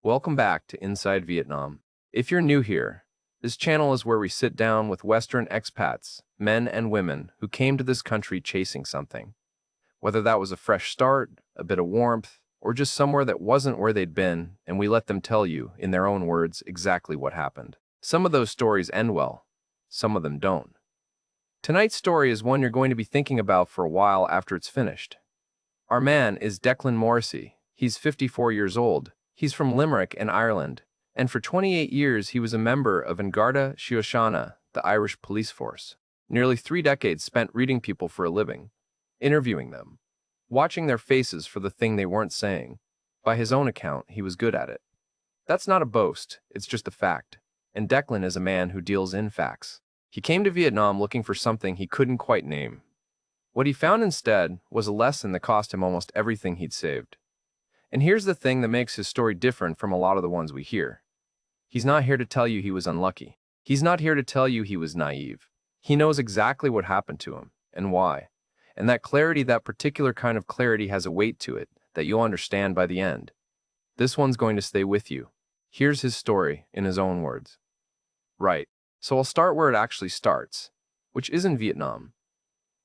Welcome back to Inside Vietnam. If you're new here, this channel is where we sit down with Western expats, men and women who came to this country chasing something. Whether that was a fresh start, a bit of warmth, or just somewhere that wasn't where they'd been, and we let them tell you, in their own words, exactly what happened. Some of those stories end well, some of them don't. Tonight's story is one you're going to be thinking about for a while after it's finished. Our man is Declan Morrissey. He's 54 years old. He's from Limerick in Ireland, and for 28 years he was a member of An Garda Síochána, the Irish police force. Nearly 3 decades spent reading people for a living, interviewing them, watching their faces for the thing they weren't saying. By his own account, he was good at it. That's not a boast, it's just a fact. And Declan is a man who deals in facts. He came to Vietnam looking for something he couldn't quite name. What he found instead was a lesson that cost him almost everything he'd saved. And here's the thing that makes his story different from a lot of the ones we hear. He's not here to tell you he was unlucky. He's not here to tell you he was naive. He knows exactly what happened to him and why. And that clarity, that particular kind of clarity, has a weight to it that you'll understand by the end. This one's going to stay with you. Here's his story in his own words. Right, so I'll start where it actually starts, which isn't Vietnam.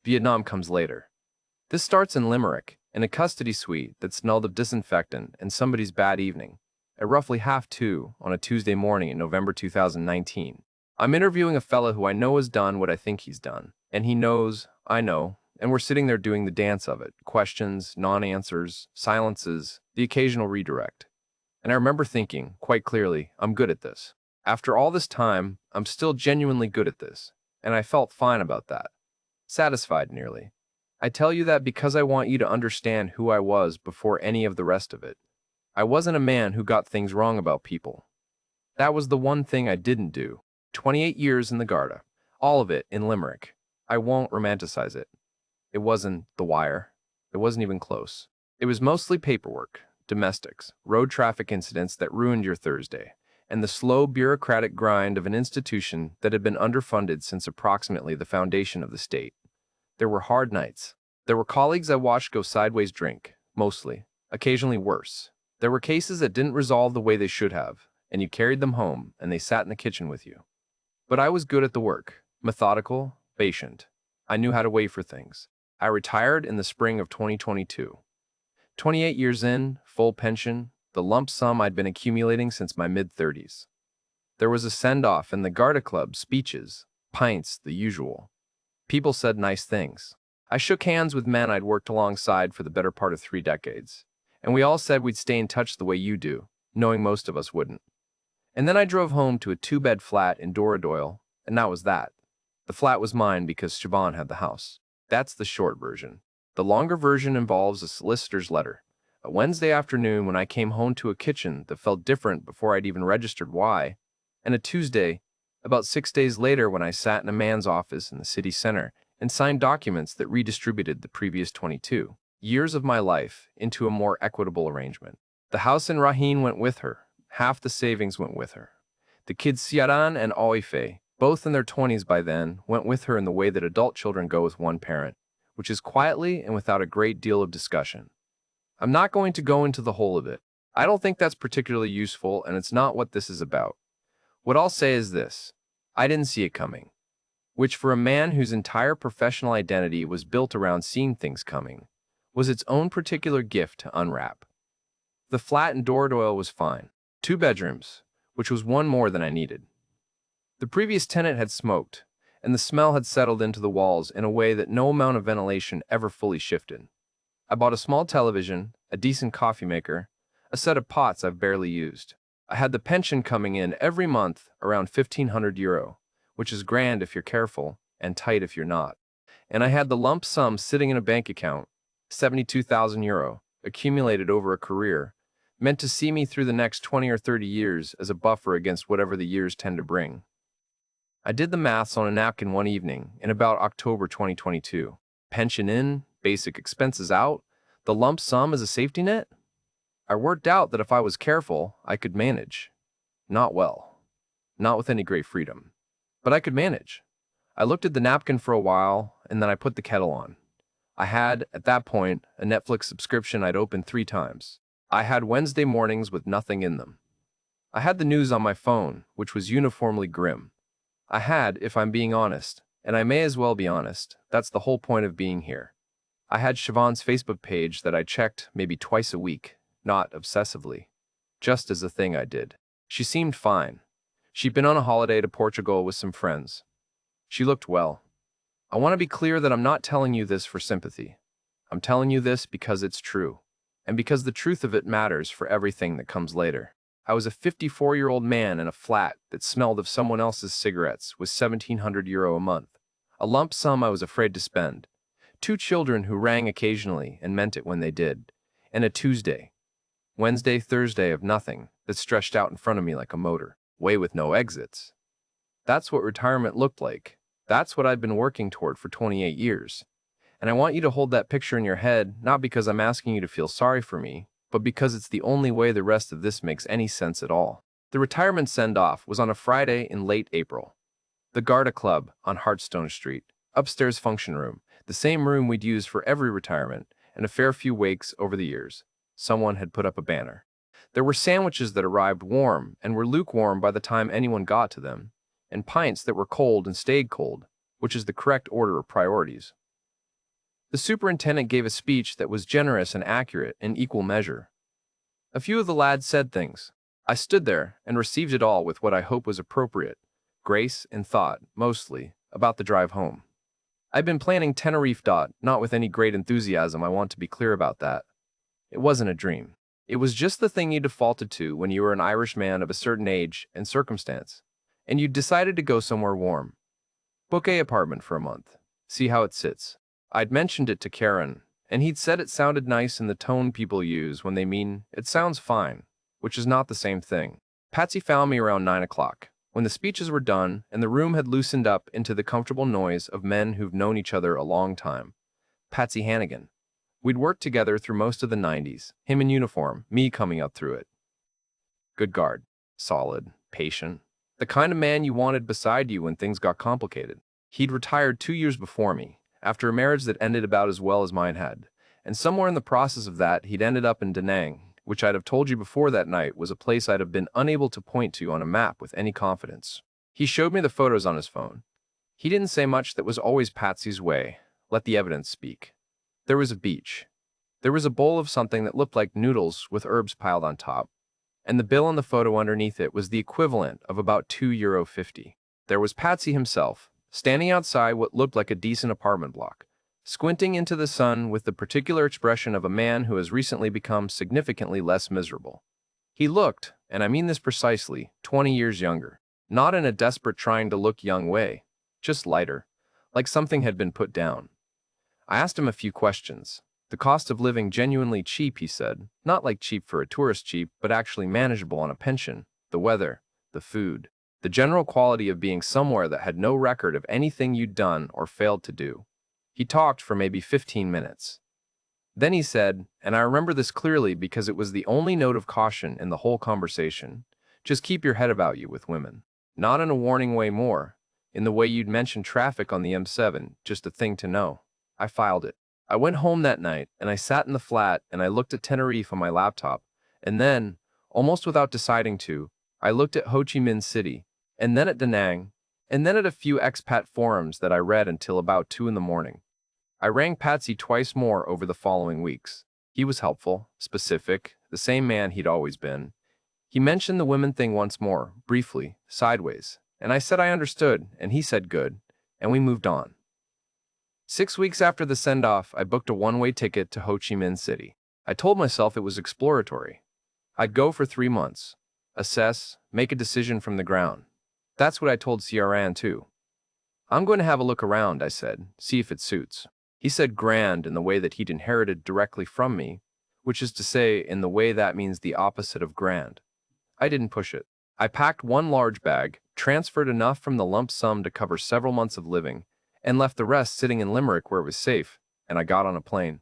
Vietnam comes later. This starts in Limerick, in a custody suite that smelled of disinfectant and somebody's bad evening, at roughly 2:30 on a Tuesday morning in November 2019. I'm interviewing a fella who I know has done what I think he's done, and he knows, I know, and we're sitting there doing the dance of it. Questions, non-answers, silences, the occasional redirect. And I remember thinking, quite clearly, I'm good at this. After all this time, I'm still genuinely good at this, and I felt fine about that. Satisfied, nearly. I tell you that because I want you to understand who I was before any of the rest of it. I wasn't a man who got things wrong about people. That was the one thing I didn't do. 28 years in the Garda. All of it in Limerick. I won't romanticize it. It wasn't The Wire. It wasn't even close. It was mostly paperwork, domestics, road traffic incidents that ruined your Thursday, and the slow bureaucratic grind of an institution that had been underfunded since approximately the foundation of the state. There were hard nights. There were colleagues I watched go sideways drink, mostly, occasionally worse. There were cases that didn't resolve the way they should have, and you carried them home, and they sat in the kitchen with you. But I was good at the work, methodical, patient. I knew how to wait for things. I retired in the spring of 2022. 28 years in, full pension, the lump sum I'd been accumulating since my mid-30s. There was a send-off in the Garda Club, speeches, pints, the usual. People said nice things. I shook hands with men I'd worked alongside for the better part of 3 decades, and we all said we'd stay in touch the way you do, knowing most of us wouldn't. And then I drove home to a 2-bed flat in Dooradoyle, and that was that. The flat was mine because Siobhan had the house. That's the short version. The longer version involves a solicitor's letter. A Wednesday afternoon when I came home to a kitchen that felt different before I'd even registered why, and a Tuesday, about 6 days later, when I sat in a man's office in the city center and signed documents that redistributed the previous 22 years of my life into a more equitable arrangement. The house in Raheen went with her. Half the savings went with her. The kids Siaran and Oife, both in their 20s by then, went with her in the way that adult children go with one parent, which is quietly and without a great deal of discussion. I'm not going to go into the whole of it. I don't think that's particularly useful, and it's not what this is about. What I'll say is this: I didn't see it coming, which for a man whose entire professional identity was built around seeing things coming, was its own particular gift to unwrap. The flat in Dooradoyle was fine. 2 bedrooms, which was one more than I needed. The previous tenant had smoked, and the smell had settled into the walls in a way that no amount of ventilation ever fully shifted. I bought a small television, a decent coffee maker, a set of pots I've barely used. I had the pension coming in every month, around €1,500, which is grand if you're careful, and tight if you're not. And I had the lump sum sitting in a bank account, €72,000, accumulated over a career, meant to see me through the next 20 or 30 years as a buffer against whatever the years tend to bring. I did the maths on a napkin one evening in about October 2022. Pension in, basic expenses out, the lump sum as a safety net? I worked out that if I was careful, I could manage. Not well. Not with any great freedom. But I could manage. I looked at the napkin for a while, and then I put the kettle on. I had, at that point, a Netflix subscription I'd opened 3 times. I had Wednesday mornings with nothing in them. I had the news on my phone, which was uniformly grim. I had, if I'm being honest, and I may as well be honest, that's the whole point of being here. I had Siobhan's Facebook page that I checked maybe twice a week, not obsessively, just as a thing I did. She seemed fine. She'd been on a holiday to Portugal with some friends. She looked well. I want to be clear that I'm not telling you this for sympathy. I'm telling you this because it's true, and because the truth of it matters for everything that comes later. I was a 54-year-old man in a flat that smelled of someone else's cigarettes with €1,700 a month, a lump sum I was afraid to spend, 2 children who rang occasionally and meant it when they did, and a Tuesday, Wednesday, Thursday of nothing that stretched out in front of me like a motor, way with no exits. That's what retirement looked like. That's what I'd been working toward for 28 years. And I want you to hold that picture in your head, not because I'm asking you to feel sorry for me, but because it's the only way the rest of this makes any sense at all. The retirement send-off was on a Friday in late April. The Garda Club on Hartstone Street, upstairs function room, the same room we'd used for every retirement, and a fair few wakes over the years. Someone had put up a banner. There were sandwiches that arrived warm and were lukewarm by the time anyone got to them, and pints that were cold and stayed cold, which is the correct order of priorities. The superintendent gave a speech that was generous and accurate in equal measure. A few of the lads said things. I stood there and received it all with what I hope was appropriate, grace and thought, mostly, about the drive home. I'd been planning Tenerife. Not with any great enthusiasm, I want to be clear about that. It wasn't a dream. It was just the thing you defaulted to when you were an Irish man of a certain age and circumstance, and you decided to go somewhere warm. Book an apartment for a month. See how it sits. I'd mentioned it to Karen, and he'd said it sounded nice in the tone people use when they mean, it sounds fine, which is not the same thing. Patsy found me around 9 o'clock, when the speeches were done and the room had loosened up into the comfortable noise of men who've known each other a long time. Patsy Hannigan. We'd worked together through most of the 90s, him in uniform, me coming up through it. Good guard. Solid. Patient. The kind of man you wanted beside you when things got complicated. He'd retired 2 years before me, after a marriage that ended about as well as mine had, and somewhere in the process of that he'd ended up in Da Nang, which I'd have told you before that night was a place I'd have been unable to point to on a map with any confidence. He showed me the photos on his phone. He didn't say much that was always Patsy's way. Let the evidence speak. There was a beach. There was a bowl of something that looked like noodles with herbs piled on top, and the bill on the photo underneath it was the equivalent of about €2.50. There was Patsy himself, standing outside what looked like a decent apartment block, squinting into the sun with the particular expression of a man who has recently become significantly less miserable. He looked, and I mean this precisely, 20 years younger, not in a desperate trying to look young way, just lighter, like something had been put down. I asked him a few questions. The cost of living genuinely cheap, he said, not like cheap for a tourist cheap, but actually manageable on a pension, the weather, the food, the general quality of being somewhere that had no record of anything you'd done or failed to do. He talked for maybe 15 minutes. Then he said, and I remember this clearly because it was the only note of caution in the whole conversation, just keep your head about you with women. Not in a warning way more, in the way you'd mention traffic on the M7, just a thing to know. I filed it. I went home that night, and I sat in the flat, and I looked at Tenerife on my laptop, and then, almost without deciding to, I looked at Ho Chi Minh City, and then at Da Nang, and then at a few expat forums that I read until about 2 in the morning. I rang Patsy twice more over the following weeks. He was helpful, specific, the same man he'd always been. He mentioned the women thing once more, briefly, sideways, and I said I understood, and he said good, and we moved on. 6 weeks after the send-off, I booked a one-way ticket to Ho Chi Minh City. I told myself it was exploratory. I'd go for 3 months, assess, make a decision from the ground. That's what I told Ciaran too. I'm going to have a look around, I said, see if it suits. He said grand in the way that he'd inherited directly from me, which is to say in the way that means the opposite of grand. I didn't push it. I packed one large bag, transferred enough from the lump sum to cover several months of living, and left the rest sitting in Limerick where it was safe, and I got on a plane.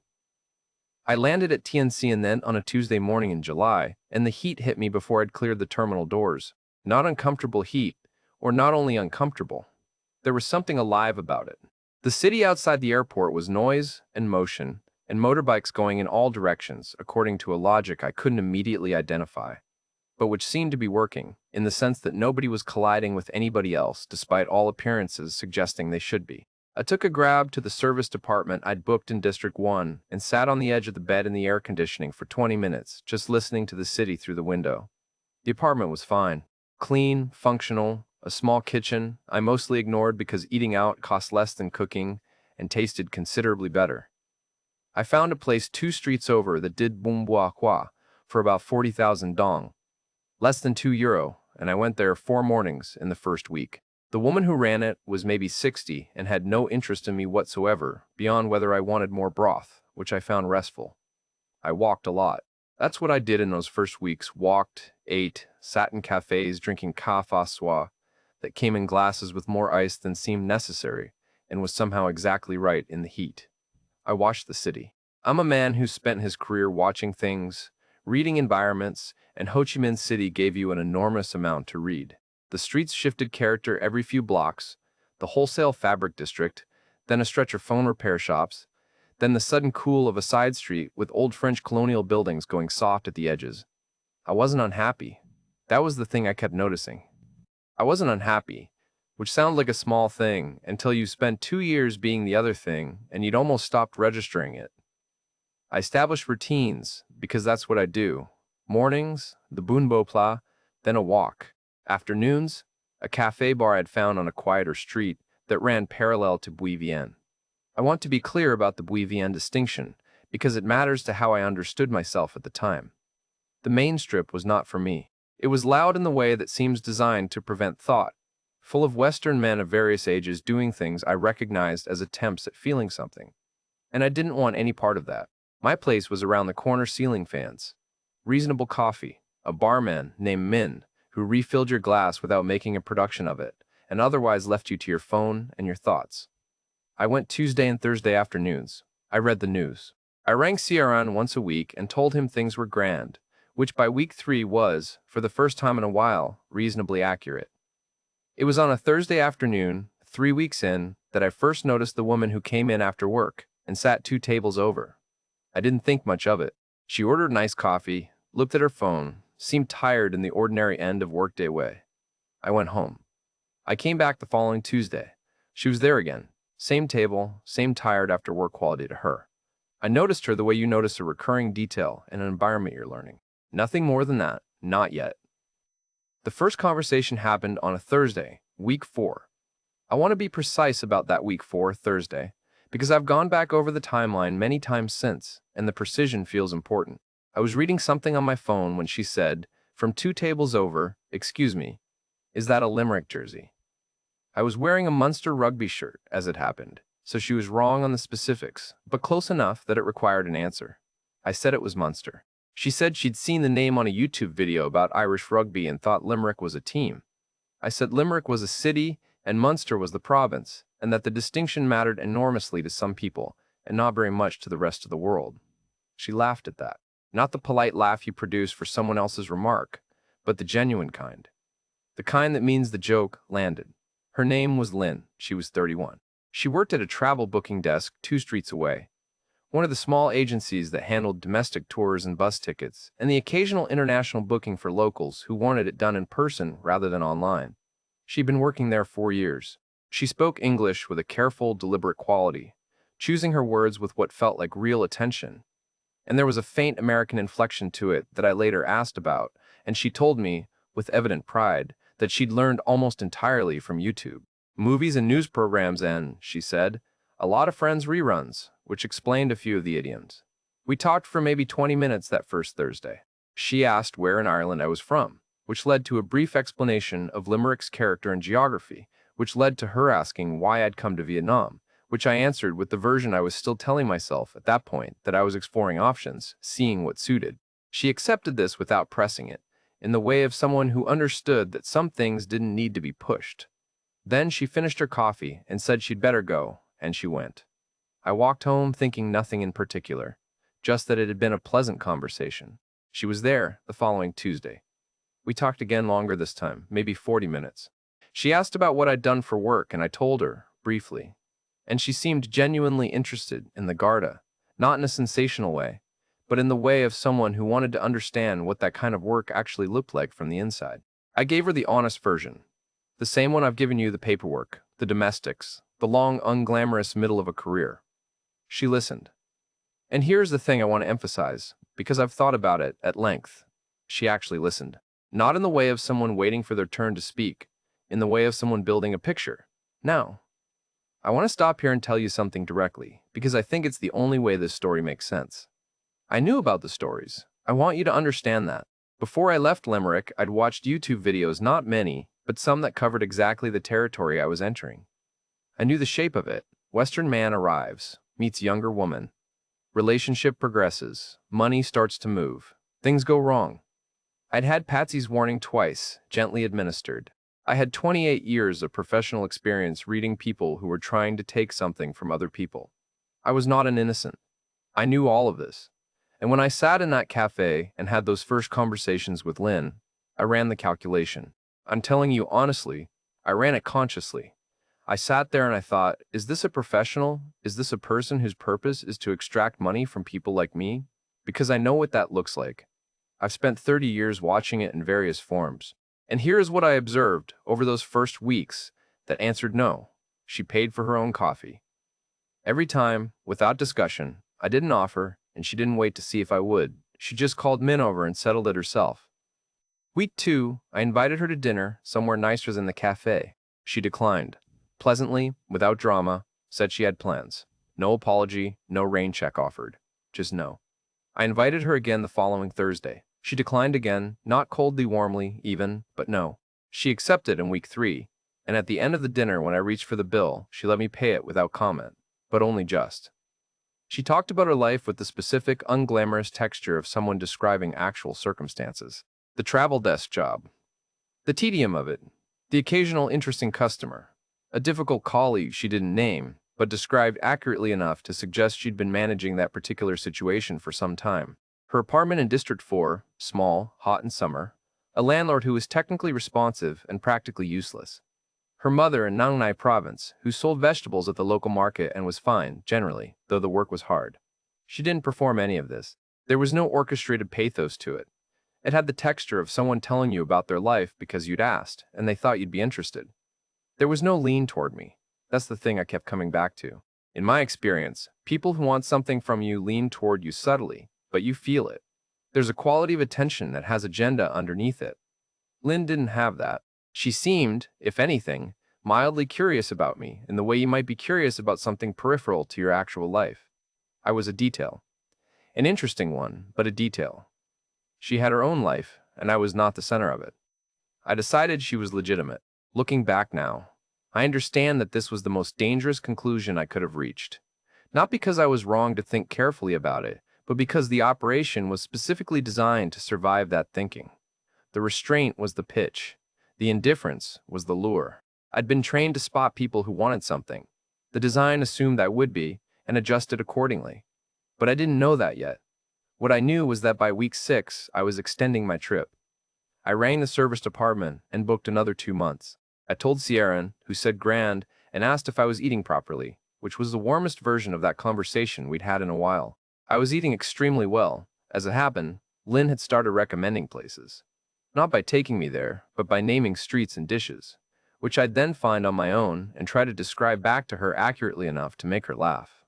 I landed at TNC and then on a Tuesday morning in July, and the heat hit me before I'd cleared the terminal doors. Not uncomfortable heat, or not only uncomfortable. There was something alive about it. The city outside the airport was noise and motion, and motorbikes going in all directions, according to a logic I couldn't immediately identify. but which seemed to be working, in the sense that nobody was colliding with anybody else, despite all appearances suggesting they should be. I took a grab to the service department I'd booked in District 1 and sat on the edge of the bed in the air conditioning for 20 minutes, just listening to the city through the window. The apartment was fine. Clean, functional, a small kitchen I mostly ignored because eating out cost less than cooking and tasted considerably better. I found a place 2 streets over that did bon bois quoi for about 40,000 dong, less than €2, and I went there 4 mornings in the first week. The woman who ran it was maybe 60 and had no interest in me whatsoever, beyond whether I wanted more broth, which I found restful. I walked a lot. That's what I did in those first weeks: walked, ate, sat in cafes drinking café soir that came in glasses with more ice than seemed necessary and was somehow exactly right in the heat. I watched the city. I'm a man who spent his career watching things, reading environments, and Ho Chi Minh City gave you an enormous amount to read. The streets shifted character every few blocks, the wholesale fabric district, then a stretch of phone repair shops, then the sudden cool of a side street with old French colonial buildings going soft at the edges. I wasn't unhappy. That was the thing I kept noticing. I wasn't unhappy, which sounds like a small thing until you spent 2 years being the other thing and you'd almost stopped registering it. I established routines because that's what I do. Mornings, the Bun Bo Pla, then a walk. Afternoons, a cafe bar I'd found on a quieter street that ran parallel to Bui Vien. I want to be clear about the Bui Vien distinction because it matters to how I understood myself at the time. The main strip was not for me. It was loud in the way that seems designed to prevent thought, full of Western men of various ages doing things I recognized as attempts at feeling something. And I didn't want any part of that. My place was around the corner ceiling fans, reasonable coffee, a barman named Min, who refilled your glass without making a production of it, and otherwise left you to your phone and your thoughts. I went Tuesday and Thursday afternoons. I read the news. I rang CRN once a week and told him things were grand, which by week 3 was, for the first time in a while, reasonably accurate. It was on a Thursday afternoon, 3 weeks in, that I first noticed the woman who came in after work and sat 2 tables over. I didn't think much of it. She ordered nice coffee, looked at her phone, seemed tired in the ordinary end of workday way. I went home. I came back the following Tuesday. She was there again. Same table, same tired after work quality to her. I noticed her the way you notice a recurring detail in an environment you're learning. Nothing more than that, not yet. The first conversation happened on a Thursday, week 4. I want to be precise about that week 4, Thursday, because I've gone back over the timeline many times since, and the precision feels important. I was reading something on my phone when she said, from 2 tables over, "Excuse me, is that a Limerick jersey?" I was wearing a Munster rugby shirt, as it happened, so she was wrong on the specifics, but close enough that it required an answer. I said it was Munster. She said she'd seen the name on a YouTube video about Irish rugby and thought Limerick was a team. I said Limerick was a city and Munster was the province, and that the distinction mattered enormously to some people and not very much to the rest of the world. She laughed at that. Not the polite laugh you produce for someone else's remark, but the genuine kind. The kind that means the joke landed. Her name was Lynn. She was 31. She worked at a travel booking desk 2 streets away, one of the small agencies that handled domestic tours and bus tickets, and the occasional international booking for locals who wanted it done in person rather than online. She'd been working there 4 years. She spoke English with a careful, deliberate quality, choosing her words with what felt like real attention. And there was a faint American inflection to it that I later asked about, and she told me, with evident pride, that she'd learned almost entirely from YouTube. Movies and news programs and, she said, a lot of Friends reruns, which explained a few of the idioms. We talked for maybe 20 minutes that first Thursday. She asked where in Ireland I was from, which led to a brief explanation of Limerick's character and geography, which led to her asking why I'd come to Vietnam, which I answered with the version I was still telling myself at that point, that I was exploring options, seeing what suited. She accepted this without pressing it, in the way of someone who understood that some things didn't need to be pushed. Then she finished her coffee and said she'd better go, and she went. I walked home thinking nothing in particular, just that it had been a pleasant conversation. She was there the following Tuesday. We talked again longer this time, maybe 40 minutes. She asked about what I'd done for work, and I told her, briefly. And she seemed genuinely interested in the Garda, not in a sensational way, but in the way of someone who wanted to understand what that kind of work actually looked like from the inside. I gave her the honest version, the same one I've given you: the paperwork, the domestics, the long, unglamorous middle of a career. She listened. And here's the thing I want to emphasize, because I've thought about it at length. She actually listened. Not in the way of someone waiting for their turn to speak, in the way of someone building a picture. Now, I want to stop here and tell you something directly, because I think it's the only way this story makes sense. I knew about the stories. I want you to understand that. Before I left Limerick, I'd watched YouTube videos, not many, but some that covered exactly the territory I was entering. I knew the shape of it. Western man arrives, meets younger woman. Relationship progresses. Money starts to move. Things go wrong. I'd had Patsy's warning twice, gently administered. I had 28 years of professional experience reading people who were trying to take something from other people. I was not an innocent. I knew all of this. And when I sat in that cafe and had those first conversations with Lynn, I ran the calculation. I'm telling you honestly, I ran it consciously. I sat there and I thought, is this a professional? Is this a person whose purpose is to extract money from people like me? Because I know what that looks like. I've spent 30 years watching it in various forms. And here is what I observed over those first weeks that answered no. She paid for her own coffee. Every time, without discussion, I didn't offer, and she didn't wait to see if I would. She just called Min over and settled it herself. Week 2, I invited her to dinner somewhere nicer than the cafe. She declined. Pleasantly, without drama, said she had plans. No apology, no rain check offered. Just no. I invited her again the following Thursday. She declined again, not coldly, warmly, even, but no. She accepted in week 3, and at the end of the dinner when I reached for the bill, she let me pay it without comment, but only just. She talked about her life with the specific, unglamorous texture of someone describing actual circumstances. The travel desk job. The tedium of it. The occasional interesting customer. A difficult colleague she didn't name, but described accurately enough to suggest she'd been managing that particular situation for some time. Her apartment in District 4, small, hot in summer. A landlord who was technically responsive and practically useless. Her mother in Nang Nai province, who sold vegetables at the local market and was fine, generally, though the work was hard. She didn't perform any of this. There was no orchestrated pathos to it. It had the texture of someone telling you about their life because you'd asked, and they thought you'd be interested. There was no lean toward me. That's the thing I kept coming back to. In my experience, people who want something from you lean toward you subtly, but you feel it. There's a quality of attention that has agenda underneath it. Lynn didn't have that. She seemed, if anything, mildly curious about me in the way you might be curious about something peripheral to your actual life. I was a detail. An interesting one, but a detail. She had her own life, and I was not the center of it. I decided she was legitimate. Looking back now, I understand that this was the most dangerous conclusion I could have reached. Not because I was wrong to think carefully about it, but because the operation was specifically designed to survive that thinking. The restraint was the pitch. The indifference was the lure. I'd been trained to spot people who wanted something. The design assumed I would be, and adjusted accordingly. But I didn't know that yet. What I knew was that by week 6, I was extending my trip. I rang the service department and booked another 2 months. I told Sierran, who said grand, and asked if I was eating properly, which was the warmest version of that conversation we'd had in a while. I was eating extremely well. As it happened, Lynn had started recommending places. Not by taking me there, but by naming streets and dishes, which I'd then find on my own and try to describe back to her accurately enough to make her laugh.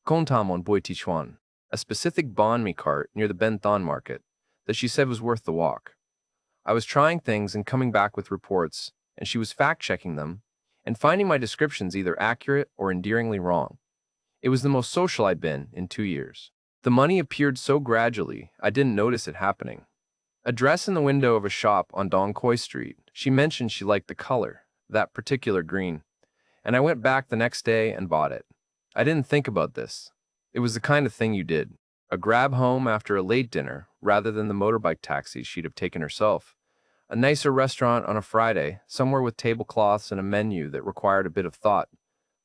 Kontamon Boy Tichuan, a specific banh mi cart near the Ben Thon market that she said was worth the walk. I was trying things and coming back with reports, and she was fact-checking them and finding my descriptions either accurate or endearingly wrong. It was the most social I'd been in 2 years. The money appeared so gradually, I didn't notice it happening. A dress in the window of a shop on Dong Khoi Street. She mentioned she liked the color, that particular green, and I went back the next day and bought it. I didn't think about this. It was the kind of thing you did. A grab home after a late dinner, rather than the motorbike taxi she'd have taken herself. A nicer restaurant on a Friday, somewhere with tablecloths and a menu that required a bit of thought.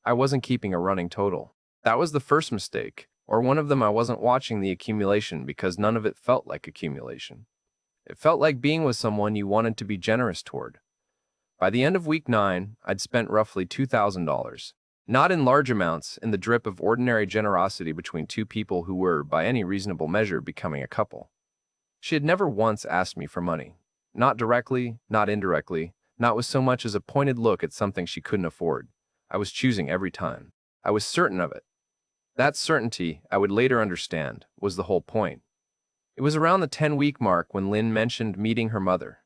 I wasn't keeping a running total. That was the first mistake, or one of them. I wasn't watching the accumulation because none of it felt like accumulation. It felt like being with someone you wanted to be generous toward. By the end of week 9, I'd spent roughly $2,000. Not in large amounts, in the drip of ordinary generosity between two people who were, by any reasonable measure, becoming a couple. She had never once asked me for money. Not directly, not indirectly, not with so much as a pointed look at something she couldn't afford. I was choosing every time. I was certain of it. That certainty, I would later understand, was the whole point. It was around the 10-week mark when Lynn mentioned meeting her mother.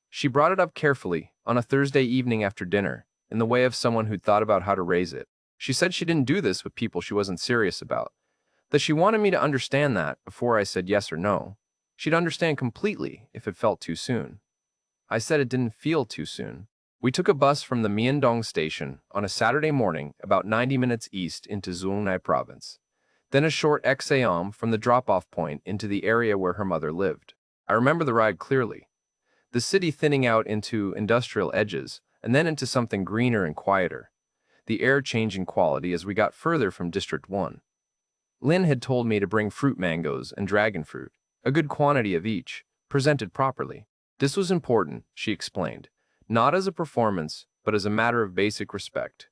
She brought it up carefully, on a Thursday evening after dinner, in the way of someone who'd thought about how to raise it. She said she didn't do this with people she wasn't serious about, that she wanted me to understand that before I said yes or no. She'd understand completely if it felt too soon. I said it didn't feel too soon. We took a bus from the Miandong station on a Saturday morning about 90 minutes east into Zhuongnai province, then a short exaom from the drop-off point into the area where her mother lived. I remember the ride clearly. The city thinning out into industrial edges and then into something greener and quieter, the air changing quality as we got further from District 1. Lynn had told me to bring fruit mangoes and dragon fruit, a good quantity of each, presented properly. This was important, she explained, not as a performance, but as a matter of basic respect.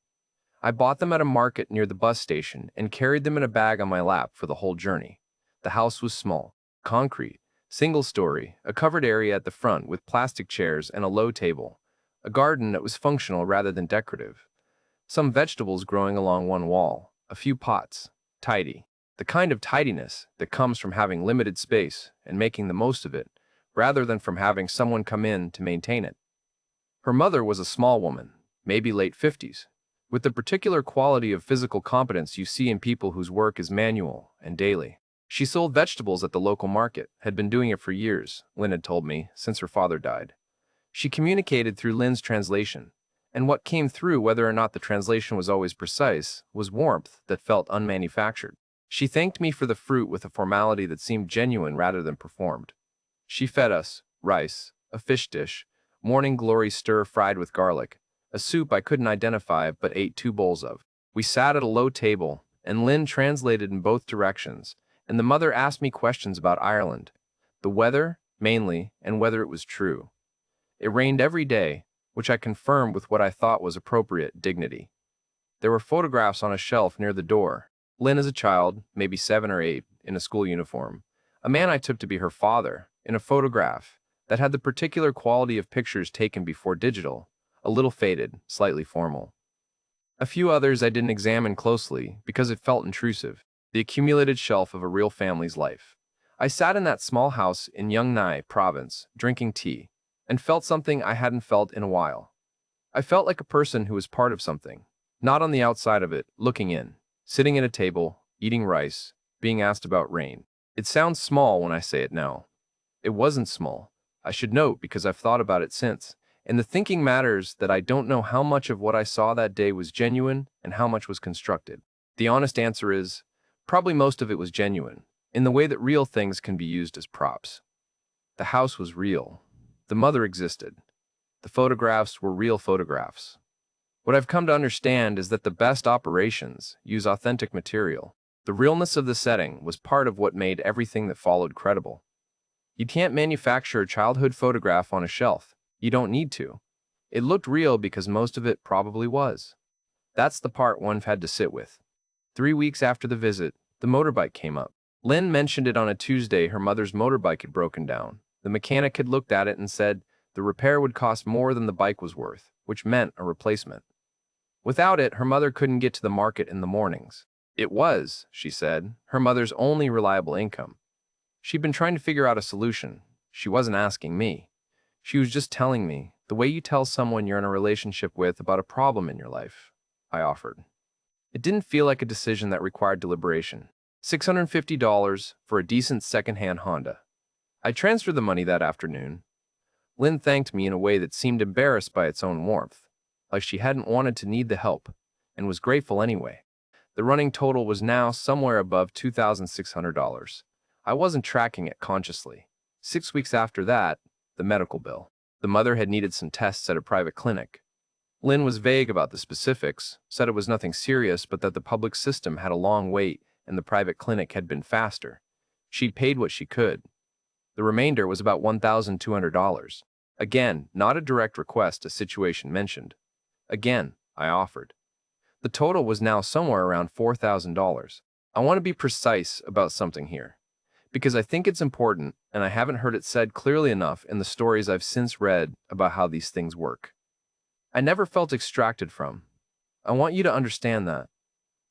I bought them at a market near the bus station and carried them in a bag on my lap for the whole journey. The house was small, concrete, single-story, a covered area at the front with plastic chairs and a low table, a garden that was functional rather than decorative, some vegetables growing along one wall, a few pots, tidy, the kind of tidiness that comes from having limited space and making the most of it, rather than from having someone come in to maintain it. Her mother was a small woman, maybe late 50s, with the particular quality of physical competence you see in people whose work is manual and daily. She sold vegetables at the local market, had been doing it for years, Lynn had told me, since her father died. She communicated through Lynn's translation, and what came through, whether or not the translation was always precise, was warmth that felt unmanufactured. She thanked me for the fruit with a formality that seemed genuine rather than performed. She fed us rice, a fish dish, morning glory stir-fried with garlic, a soup I couldn't identify but ate 2 bowls of. We sat at a low table, and Lynn translated in both directions, and the mother asked me questions about Ireland, the weather, mainly, and whether it was true. It rained every day, which I confirmed with what I thought was appropriate dignity. There were photographs on a shelf near the door. Lynn as a child, maybe 7 or 8, in a school uniform. A man I took to be her father, in a photograph that had the particular quality of pictures taken before digital, a little faded, slightly formal. A few others I didn't examine closely because it felt intrusive, the accumulated shelf of a real family's life. I sat in that small house in Yungnai province, drinking tea, and felt something I hadn't felt in a while. I felt like a person who was part of something, not on the outside of it, looking in, sitting at a table, eating rice, being asked about rain. It sounds small when I say it now. It wasn't small, I should note, because I've thought about it since, and the thinking matters that I don't know how much of what I saw that day was genuine and how much was constructed. The honest answer is, probably most of it was genuine, in the way that real things can be used as props. The house was real. The mother existed. The photographs were real photographs. What I've come to understand is that the best operations use authentic material. The realness of the setting was part of what made everything that followed credible. You can't manufacture a childhood photograph on a shelf. You don't need to. It looked real because most of it probably was. That's the part one had to sit with. 3 weeks after the visit, the motorbike came up. Lynn mentioned it on a Tuesday. Her mother's motorbike had broken down. The mechanic had looked at it and said the repair would cost more than the bike was worth, which meant a replacement. Without it, her mother couldn't get to the market in the mornings. It was, she said, her mother's only reliable income. She'd been trying to figure out a solution. She wasn't asking me. She was just telling me, the way you tell someone you're in a relationship with about a problem in your life, I offered. It didn't feel like a decision that required deliberation. $650 for a decent second-hand Honda. I transferred the money that afternoon. Lynn thanked me in a way that seemed embarrassed by its own warmth, like she hadn't wanted to need the help, and was grateful anyway. The running total was now somewhere above $2,600. I wasn't tracking it consciously. 6 weeks after that, the medical bill. The mother had needed some tests at a private clinic. Lynn was vague about the specifics, said it was nothing serious, but that the public system had a long wait and the private clinic had been faster. She'd paid what she could. The remainder was about $1,200. Again, not a direct request, a situation mentioned. Again, I offered. The total was now somewhere around $4,000. I want to be precise about something here, because I think it's important and I haven't heard it said clearly enough in the stories I've since read about how these things work. I never felt extracted from. I want you to understand that.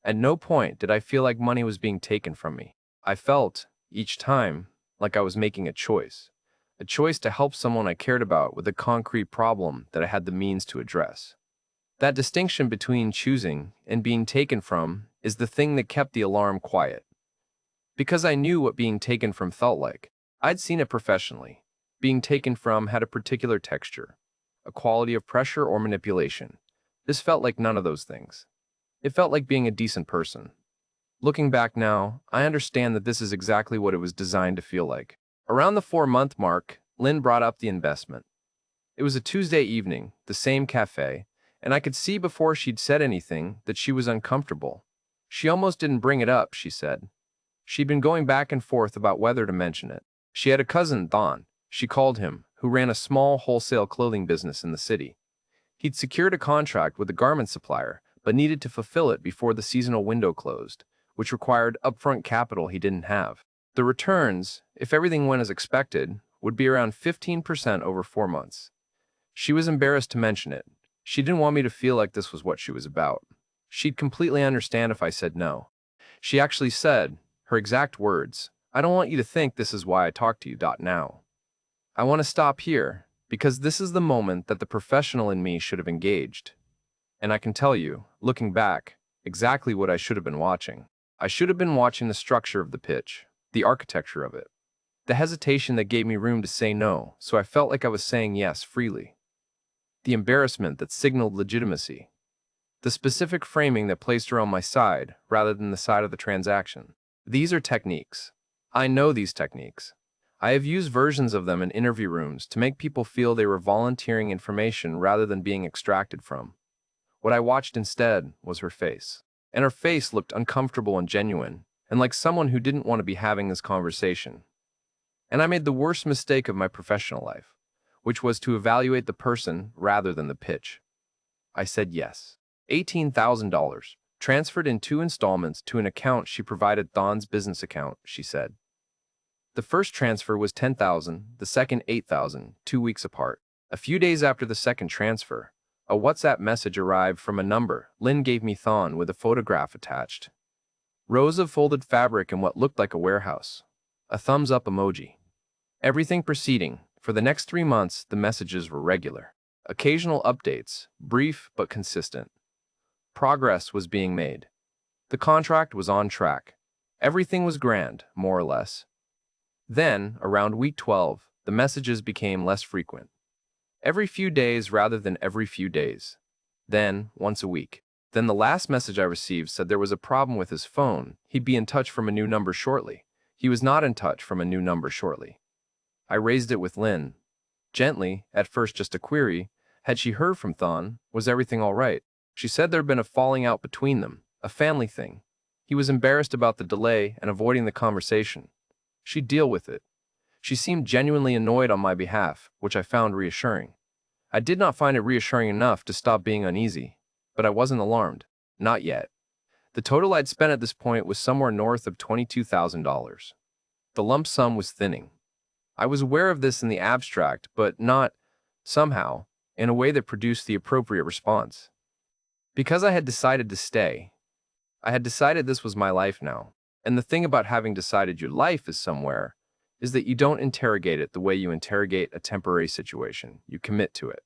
At no point did I feel like money was being taken from me. I felt, each time, like I was making a choice to help someone I cared about with a concrete problem that I had the means to address. That distinction between choosing and being taken from is the thing that kept the alarm quiet. Because I knew what being taken from felt like. I'd seen it professionally. Being taken from had a particular texture, a quality of pressure or manipulation. This felt like none of those things. It felt like being a decent person. Looking back now, I understand that this is exactly what it was designed to feel like. Around the 4-month mark, Lynn brought up the investment. It was a Tuesday evening, the same cafe, and I could see before she'd said anything that she was uncomfortable. She almost didn't bring it up, she said. She'd been going back and forth about whether to mention it. She had a cousin, Thon, she called him, who ran a small wholesale clothing business in the city. He'd secured a contract with a garment supplier, but needed to fulfill it before the seasonal window closed, which required upfront capital he didn't have. The returns, if everything went as expected, would be around 15% over 4 months. She was embarrassed to mention it. She didn't want me to feel like this was what she was about. She'd completely understand if I said no. She actually said, her exact words, "I don't want you to think this is why I talk to you. Now. I want to stop here, because this is the moment that the professional in me should have engaged. And I can tell you, looking back, exactly what I should have been watching. I should have been watching the structure of the pitch, the architecture of it, the hesitation that gave me room to say no, so I felt like I was saying yes freely, the embarrassment that signaled legitimacy, the specific framing that placed her on my side rather than the side of the transaction. These are techniques. I know these techniques. I have used versions of them in interview rooms to make people feel they were volunteering information rather than being extracted from. What I watched instead was her face. And her face looked uncomfortable and genuine, and like someone who didn't want to be having this conversation. And I made the worst mistake of my professional life, which was to evaluate the person rather than the pitch. I said yes. $18,000, transferred in 2 installments to an account she provided, Thon's business account, she said. The first transfer was $10,000, the second $8,000, 2 weeks apart. A few days after the second transfer, a WhatsApp message arrived from a number Lynn gave me, Thon, with a photograph attached. Rows of folded fabric in what looked like a warehouse. A thumbs-up emoji. Everything proceeding. For the next 3 months, the messages were regular. Occasional updates, brief but consistent. Progress was being made. The contract was on track. Everything was grand, more or less. Then, around week 12, the messages became less frequent. Every few days rather than every few days. Then, once a week. Then the last message I received said there was a problem with his phone. He'd be in touch from a new number shortly. He was not in touch from a new number shortly. I raised it with Lynn. Gently, at first just a query. Had she heard from Thon? Was everything all right? She said there'd been a falling out between them, a family thing. He was embarrassed about the delay and avoiding the conversation. She'd deal with it. She seemed genuinely annoyed on my behalf, which I found reassuring. I did not find it reassuring enough to stop being uneasy, but I wasn't alarmed. Not yet. The total I'd spent at this point was somewhere north of $22,000. The lump sum was thinning. I was aware of this in the abstract, but not, somehow, in a way that produced the appropriate response. Because I had decided to stay, I had decided this was my life now. And the thing about having decided your life is somewhere is that you don't interrogate it the way you interrogate a temporary situation. You commit to it.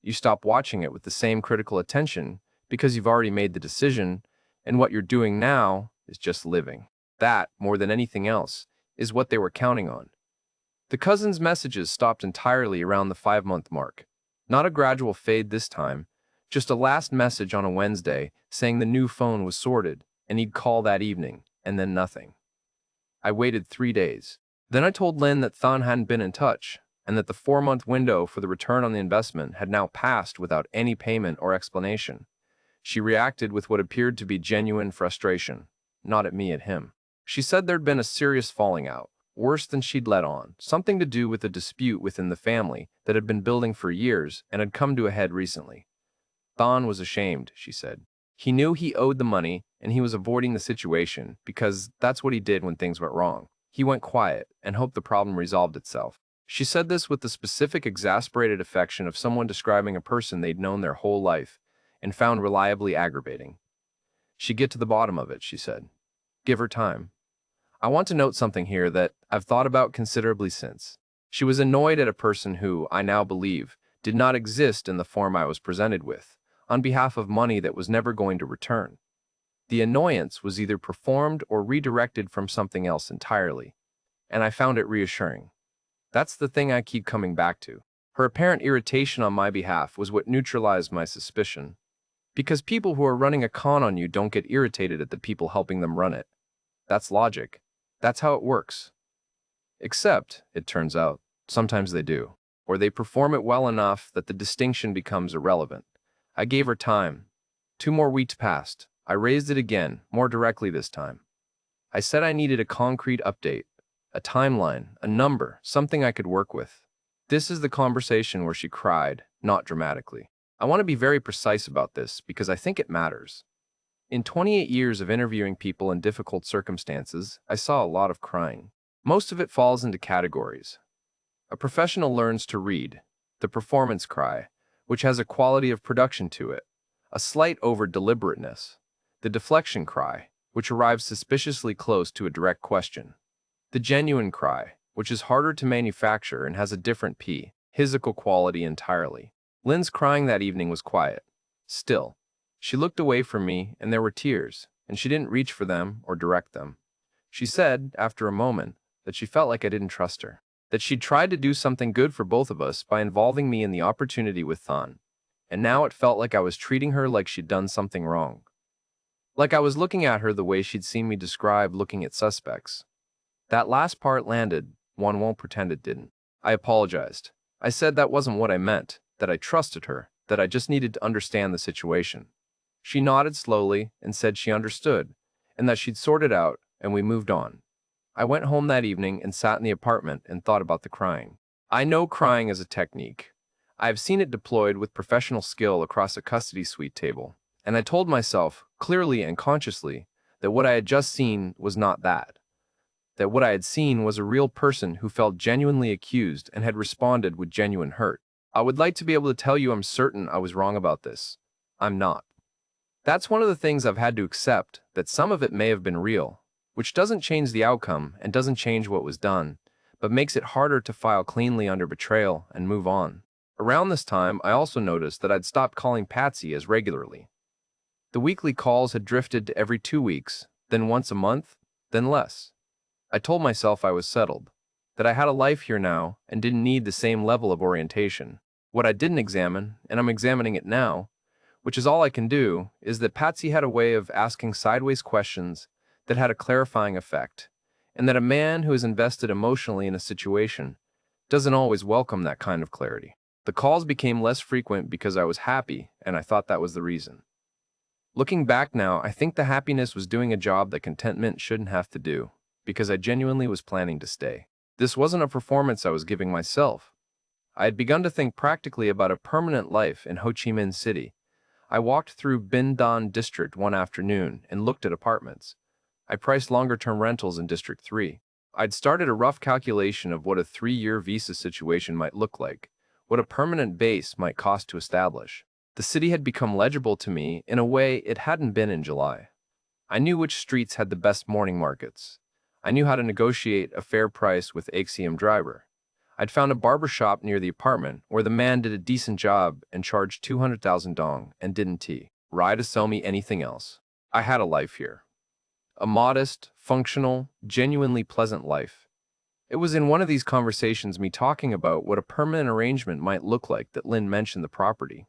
You stop watching it with the same critical attention because you've already made the decision, and what you're doing now is just living. That, more than anything else, is what they were counting on. The cousin's messages stopped entirely around the 5-month mark. Not a gradual fade this time, just a last message on a Wednesday saying the new phone was sorted and he'd call that evening, and then nothing. I waited 3 days. Then I told Lynn that Thon hadn't been in touch, and that the 4-month window for the return on the investment had now passed without any payment or explanation. She reacted with what appeared to be genuine frustration, not at me, at him. She said there'd been a serious falling out, worse than she'd let on, something to do with a dispute within the family that had been building for years and had come to a head recently. Thon was ashamed, she said. He knew he owed the money, and he was avoiding the situation because that's what he did when things went wrong. He went quiet and hoped the problem resolved itself. She said this with the specific exasperated affection of someone describing a person they'd known their whole life and found reliably aggravating. She'd get to the bottom of it, she said. Give her time. I want to note something here that I've thought about considerably since. She was annoyed at a person who, I now believe, did not exist in the form I was presented with, on behalf of money that was never going to return. The annoyance was either performed or redirected from something else entirely, and I found it reassuring. That's the thing I keep coming back to. Her apparent irritation on my behalf was what neutralized my suspicion. Because people who are running a con on you don't get irritated at the people helping them run it. That's logic. That's how it works. Except, it turns out, sometimes they do. Or they perform it well enough that the distinction becomes irrelevant. I gave her time. 2 more weeks passed. I raised it again, more directly this time. I said I needed a concrete update, a timeline, a number, something I could work with. This is the conversation where she cried, not dramatically. I want to be very precise about this because I think it matters. In 28 years of interviewing people in difficult circumstances, I saw a lot of crying. Most of it falls into categories. A professional learns to read, the performance cry, which has a quality of production to it, a slight over-deliberateness, the deflection cry, which arrives suspiciously close to a direct question, the genuine cry, which is harder to manufacture and has a different physical quality entirely. Lynn's crying that evening was quiet, still. She looked away from me, and there were tears, and she didn't reach for them or direct them. She said, after a moment, that she felt like I didn't trust her, that she'd tried to do something good for both of us by involving me in the opportunity with Thon, and now it felt like I was treating her like she'd done something wrong. Like I was looking at her the way she'd seen me describe looking at suspects. That last part landed, one won't pretend it didn't. I apologized. I said that wasn't what I meant, that I trusted her, that I just needed to understand the situation. She nodded slowly and said she understood, and that she'd sorted out, and we moved on. I went home that evening and sat in the apartment and thought about the crying. I know crying is a technique. I have seen it deployed with professional skill across a custody suite table, and I told myself, clearly and consciously, that what I had just seen was not that. That what I had seen was a real person who felt genuinely accused and had responded with genuine hurt. I would like to be able to tell you I'm certain I was wrong about this. I'm not. That's one of the things I've had to accept, that some of it may have been real, which doesn't change the outcome and doesn't change what was done, but makes it harder to file cleanly under betrayal and move on. Around this time, I also noticed that I'd stopped calling Patsy as regularly. The weekly calls had drifted to every 2 weeks, then once a month, then less. I told myself I was settled, that I had a life here now and didn't need the same level of orientation. What I didn't examine, and I'm examining it now, which is all I can do, is that Patsy had a way of asking sideways questions that had a clarifying effect, and that a man who is invested emotionally in a situation doesn't always welcome that kind of clarity. The calls became less frequent because I was happy, and I thought that was the reason. Looking back now, I think the happiness was doing a job that contentment shouldn't have to do, because I genuinely was planning to stay. This wasn't a performance I was giving myself. I had begun to think practically about a permanent life in Ho Chi Minh City. I walked through Binh Dinh District one afternoon and looked at apartments. I priced longer-term rentals in District 3. I'd started a rough calculation of what a 3-year visa situation might look like, what a permanent base might cost to establish. The city had become legible to me in a way it hadn't been in July. I knew which streets had the best morning markets. I knew how to negotiate a fair price with Axiom driver. I'd found a barber shop near the apartment where the man did a decent job and charged 200,000 dong and didn't try to sell me anything else. I had a life here. A modest, functional, genuinely pleasant life. It was in one of these conversations me talking about what a permanent arrangement might look like that Lynn mentioned the property.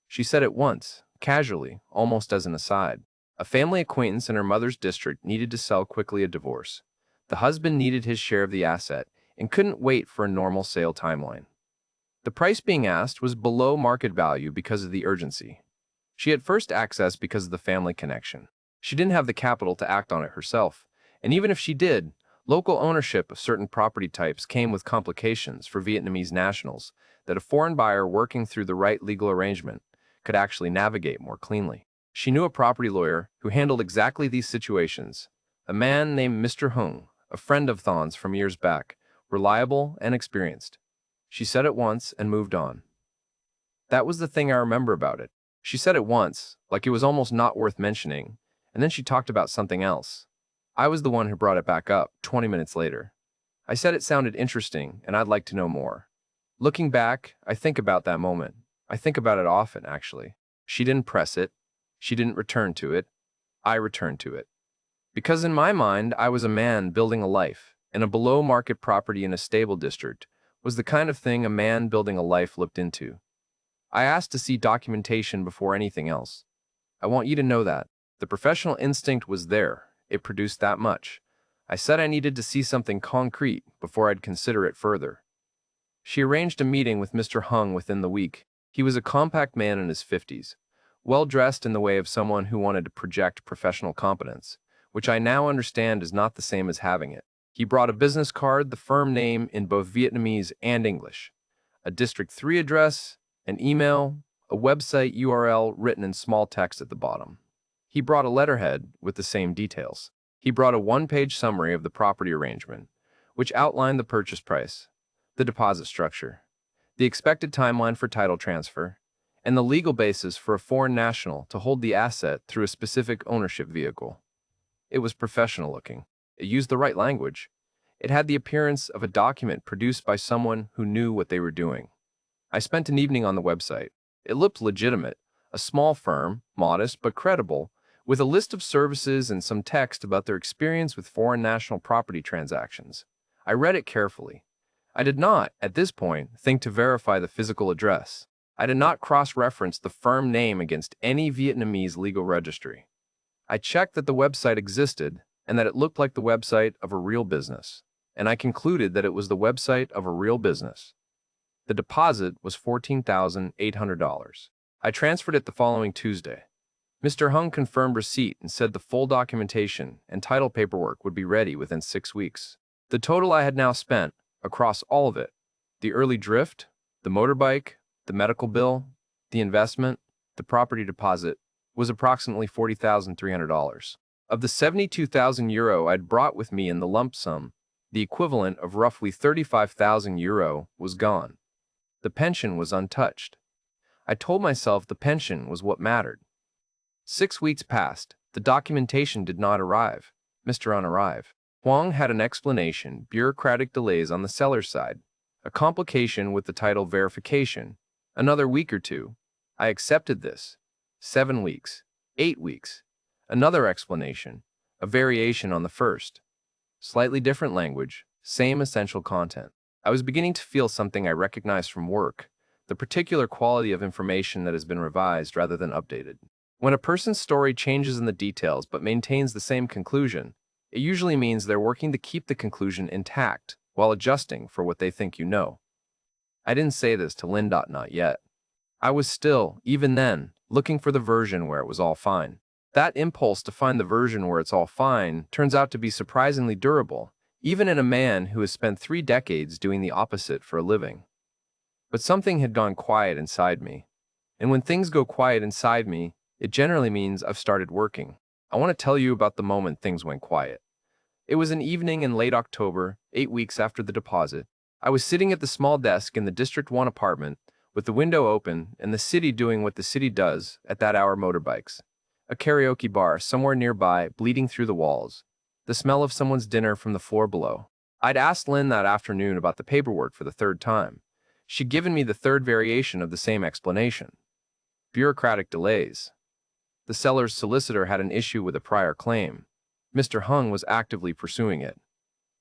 She said it once, casually, almost as an aside. A family acquaintance in her mother's district needed to sell quickly a divorce. The husband needed his share of the asset and couldn't wait for a normal sale timeline. The price being asked was below market value because of the urgency. She had first access because of the family connection. She didn't have the capital to act on it herself, and even if she did, local ownership of certain property types came with complications for Vietnamese nationals that a foreign buyer working through the right legal arrangement could actually navigate more cleanly. She knew a property lawyer who handled exactly these situations, a man named Mr. Hung, a friend of Thon's from years back, reliable and experienced. She said it once and moved on. That was the thing I remember about it. She said it once, like it was almost not worth mentioning, and then she talked about something else. I was the one who brought it back up 20 minutes later. I said it sounded interesting and I'd like to know more. Looking back, I think about that moment. I think about it often, actually. She didn't press it. She didn't return to it. I returned to it. Because in my mind, I was a man building a life, and a below-market property in a stable district was the kind of thing a man building a life looked into. I asked to see documentation before anything else. I want you to know that. The professional instinct was there. It produced that much. I said I needed to see something concrete before I'd consider it further. She arranged a meeting with Mr. Hung within the week. He was a compact man in his 50s, well-dressed in the way of someone who wanted to project professional competence, which I now understand is not the same as having it. He brought a business card, the firm name in both Vietnamese and English, a District 3 address, an email, a website URL written in small text at the bottom. He brought a letterhead with the same details. He brought a one-page summary of the property arrangement, which outlined the purchase price, the deposit structure, the expected timeline for title transfer, and the legal basis for a foreign national to hold the asset through a specific ownership vehicle. It was professional looking. It used the right language. It had the appearance of a document produced by someone who knew what they were doing. I spent an evening on the website. It looked legitimate, a small firm, modest but credible, with a list of services and some text about their experience with foreign national property transactions. I read it carefully. I did not, at this point, think to verify the physical address. I did not cross-reference the firm name against any Vietnamese legal registry. I checked that the website existed and that it looked like the website of a real business, and I concluded that it was the website of a real business. The deposit was $14,800. I transferred it the following Tuesday. Mr. Hung confirmed receipt and said the full documentation and title paperwork would be ready within 6 weeks. The total I had now spent, across all of it, the early drift, the motorbike, the medical bill, the investment, the property deposit, was approximately $40,300. Of the €72,000 I'd brought with me in the lump sum, the equivalent of roughly €35,000 was gone. The pension was untouched. I told myself the pension was what mattered. 6 weeks passed. The documentation did not arrive. Mr. Unarrive. Huang had an explanation, bureaucratic delays on the seller's side, a complication with the title verification, another week or two. I accepted this. 7 weeks. 8 weeks. Another explanation, a variation on the first. Slightly different language, same essential content. I was beginning to feel something I recognized from work, the particular quality of information that has been revised rather than updated. When a person's story changes in the details but maintains the same conclusion, it usually means they're working to keep the conclusion intact while adjusting for what they think you know. I didn't say this to Lynn. Not yet. I was still, even then, looking for the version where it was all fine. That impulse to find the version where it's all fine turns out to be surprisingly durable, even in a man who has spent 3 decades doing the opposite for a living. But something had gone quiet inside me. And when things go quiet inside me, it generally means I've started working. I want to tell you about the moment things went quiet. It was an evening in late October, 8 weeks after the deposit. I was sitting at the small desk in the District 1 apartment, with the window open and the city doing what the city does at that hour: motorbikes. A karaoke bar somewhere nearby, bleeding through the walls. The smell of someone's dinner from the floor below. I'd asked Lynn that afternoon about the paperwork for the 3rd time. She'd given me the 3rd variation of the same explanation. Bureaucratic delays. The seller's solicitor had an issue with a prior claim. Mr. Hung was actively pursuing it.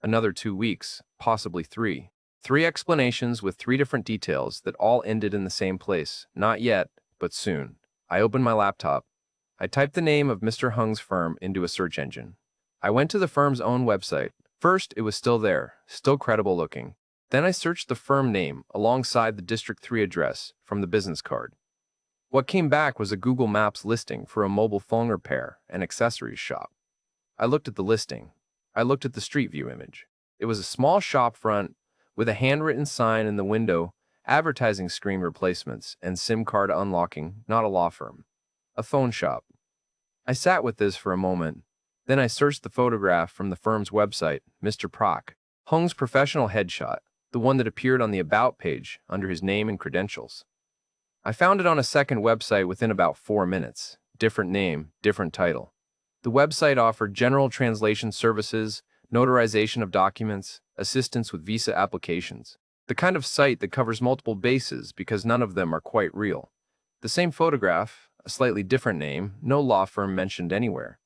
Another 2 weeks, possibly 3. 3 explanations with 3 different details that all ended in the same place. Not yet, but soon. I opened my laptop. I typed the name of Mr. Hung's firm into a search engine. I went to the firm's own website. First, it was still there, still credible looking. Then I searched the firm name alongside the District 3 address from the business card. What came back was a Google Maps listing for a mobile phone repair and accessories shop. I looked at the listing. I looked at the street view image. It was a small shop front with a handwritten sign in the window advertising screen replacements and SIM card unlocking, not a law firm. A phone shop. I sat with this for a moment. Then I searched the photograph from the firm's website, Mr. Pak Hung's professional headshot, the one that appeared on the About page under his name and credentials. I found it on a second website within about 4 minutes. Different name, different title. The website offered general translation services, notarization of documents, assistance with visa applications. The kind of site that covers multiple bases because none of them are quite real. The same photograph, a slightly different name, no law firm mentioned anywhere.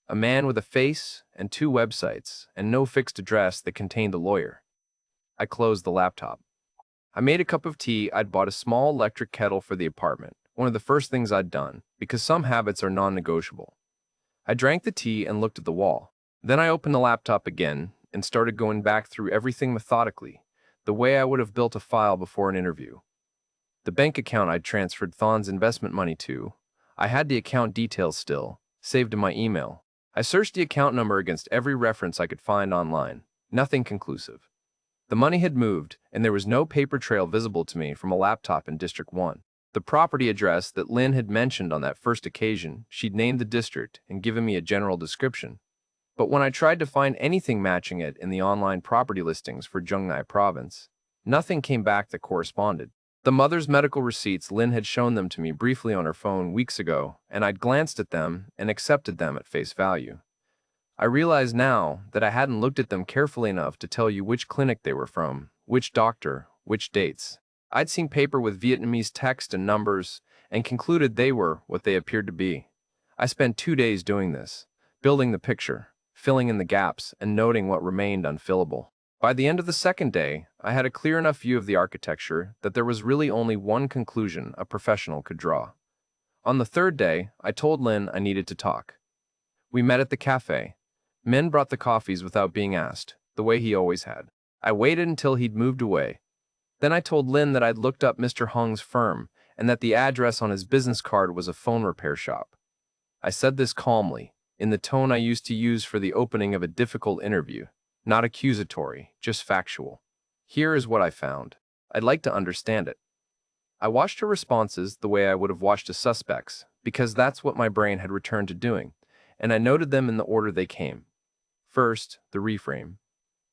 A man with a face and 2 websites and no fixed address that contained a lawyer. I closed the laptop. I made a cup of tea. I'd bought a small electric kettle for the apartment, one of the first things I'd done, because some habits are non-negotiable. I drank the tea and looked at the wall. Then I opened the laptop again and started going back through everything methodically, the way I would have built a file before an interview. The bank account I'd transferred Thon's investment money to, I had the account details still, saved in my email. I searched the account number against every reference I could find online. Nothing conclusive. The money had moved, and there was no paper trail visible to me from a laptop in District 1. The property address that Lynn had mentioned on that first occasion, she'd named the district and given me a general description. But when I tried to find anything matching it in the online property listings for Jungnai Province, nothing came back that corresponded. The mother's medical receipts, Lynn had shown them to me briefly on her phone weeks ago, and I'd glanced at them and accepted them at face value. I realize now that I hadn't looked at them carefully enough to tell you which clinic they were from, which doctor, which dates. I'd seen paper with Vietnamese text and numbers and concluded they were what they appeared to be. I spent 2 days doing this, building the picture, filling in the gaps, and noting what remained unfillable. By the end of the second day, I had a clear enough view of the architecture that there was really only one conclusion a professional could draw. On the third day, I told Lynn I needed to talk. We met at the cafe. Min brought the coffees without being asked, the way he always had. I waited until he'd moved away. Then I told Lynn that I'd looked up Mr. Hung's firm and that the address on his business card was a phone repair shop. I said this calmly, in the tone I used to use for the opening of a difficult interview, not accusatory, just factual. Here is what I found. I'd like to understand it. I watched her responses the way I would have watched a suspect's, because that's what my brain had returned to doing, and I noted them in the order they came. First, the reframe.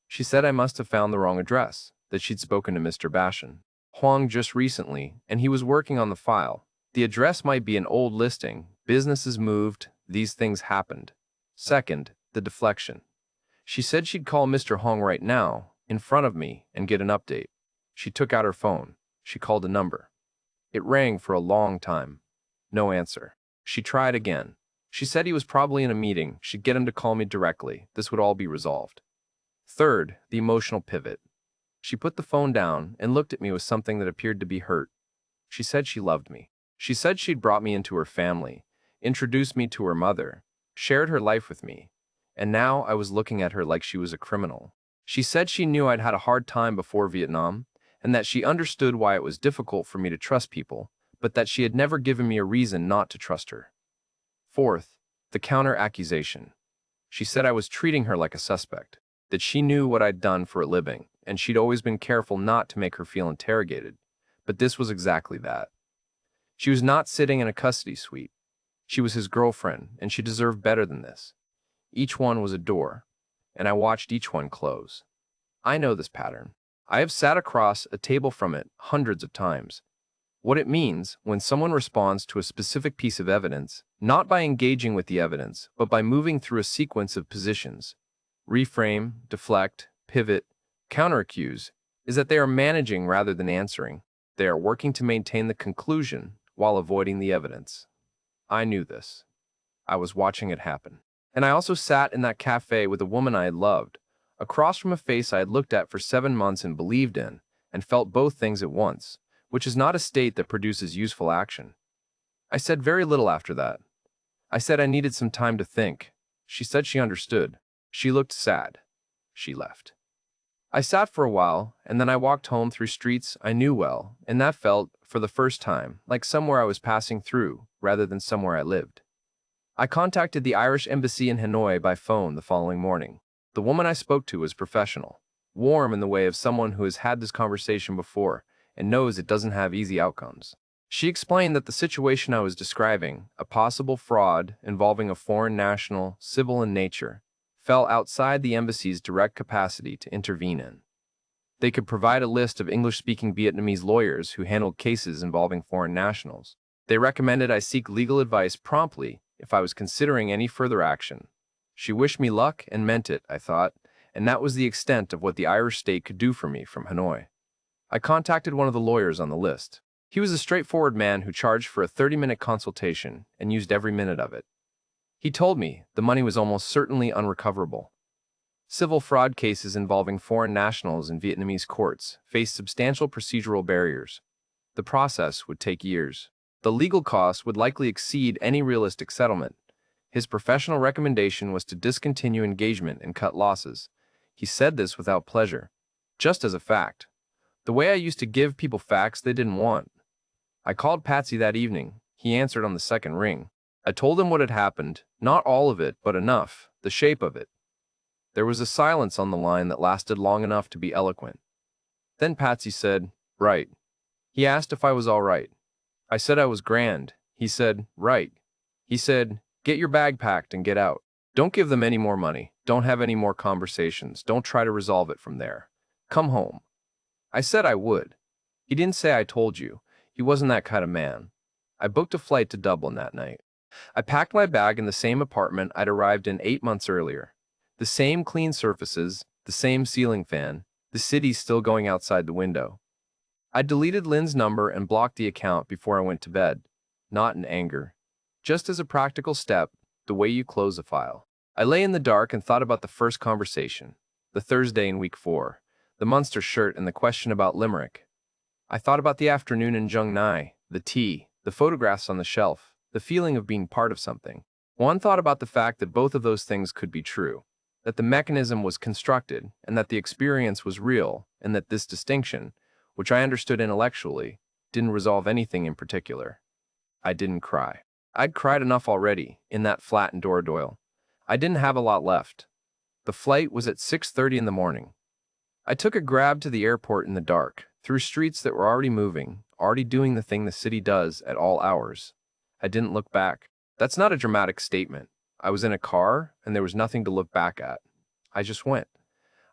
She said I must have found the wrong address, that she'd spoken to Mr. Bashan Huang just recently, and he was working on the file. The address might be an old listing, businesses moved, these things happened. Second, the deflection. She said she'd call Mr. Hung right now, in front of me, and get an update. She took out her phone. She called a number. It rang for a long time. No answer. She tried again. She said he was probably in a meeting. She'd get him to call me directly. This would all be resolved. Third, the emotional pivot. She put the phone down and looked at me with something that appeared to be hurt. She said she loved me. She said she'd brought me into her family, introduced me to her mother, shared her life with me, and now I was looking at her like she was a criminal. She said she knew I'd had a hard time before Vietnam, and that she understood why it was difficult for me to trust people, but that she had never given me a reason not to trust her. Fourth, the counter-accusation. She said I was treating her like a suspect, that she knew what I'd done for a living, and she'd always been careful not to make her feel interrogated. But this was exactly that. She was not sitting in a custody suite. She was his girlfriend, and she deserved better than this. Each one was a door, and I watched each one close. I know this pattern. I have sat across a table from it hundreds of times. What it means when someone responds to a specific piece of evidence, not by engaging with the evidence, but by moving through a sequence of positions, reframe, deflect, pivot, counteraccuse, is that they are managing rather than answering. They are working to maintain the conclusion while avoiding the evidence. I knew this. I was watching it happen. And I also sat in that cafe with a woman I had loved, across from a face I had looked at for 7 months and believed in, and felt both things at once, which is not a state that produces useful action. I said very little after that. I said I needed some time to think. She said she understood. She looked sad. She left. I sat for a while, and then I walked home through streets I knew well, and that felt, for the first time, like somewhere I was passing through, rather than somewhere I lived. I contacted the Irish Embassy in Hanoi by phone the following morning. The woman I spoke to was professional, warm in the way of someone who has had this conversation before and knows it doesn't have easy outcomes. She explained that the situation I was describing, a possible fraud involving a foreign national, civil in nature, fell outside the embassy's direct capacity to intervene in. They could provide a list of English-speaking Vietnamese lawyers who handled cases involving foreign nationals. They recommended I seek legal advice promptly if I was considering any further action. She wished me luck and meant it, I thought, and that was the extent of what the Irish state could do for me from Hanoi. I contacted one of the lawyers on the list. He was a straightforward man who charged for a 30-minute consultation and used every minute of it. He told me the money was almost certainly unrecoverable. Civil fraud cases involving foreign nationals in Vietnamese courts face substantial procedural barriers. The process would take years. The legal costs would likely exceed any realistic settlement. His professional recommendation was to discontinue engagement and cut losses. He said this without pleasure, just as a fact. The way I used to give people facts they didn't want. I called Patsy that evening. He answered on the second ring. I told him what had happened, not all of it, but enough, the shape of it. There was a silence on the line that lasted long enough to be eloquent. Then Patsy said, "Right." He asked if I was all right. I said I was grand. He said, "Right." He said, "Get your bag packed and get out. Don't give them any more money. Don't have any more conversations. Don't try to resolve it from there. Come home." I said I would. He didn't say I told you. He wasn't that kind of man. I booked a flight to Dublin that night. I packed my bag in the same apartment I'd arrived in 8 months earlier. The same clean surfaces, the same ceiling fan, the city still going outside the window. I deleted Lynn's number and blocked the account before I went to bed, not in anger. Just as a practical step, the way you close a file. I lay in the dark and thought about the first conversation, the Thursday in week 4, the Munster shirt and the question about Limerick. I thought about the afternoon in Jung Nai, the tea, the photographs on the shelf, the feeling of being part of something. One thought about the fact that both of those things could be true, that the mechanism was constructed, and that the experience was real, and that this distinction, which I understood intellectually, didn't resolve anything in particular. I didn't cry. I'd cried enough already, in that flat in Dooradoyle. I didn't have a lot left. The flight was at 6:30 in the morning. I took a grab to the airport in the dark, through streets that were already moving, already doing the thing the city does at all hours. I didn't look back. That's not a dramatic statement. I was in a car, and there was nothing to look back at. I just went.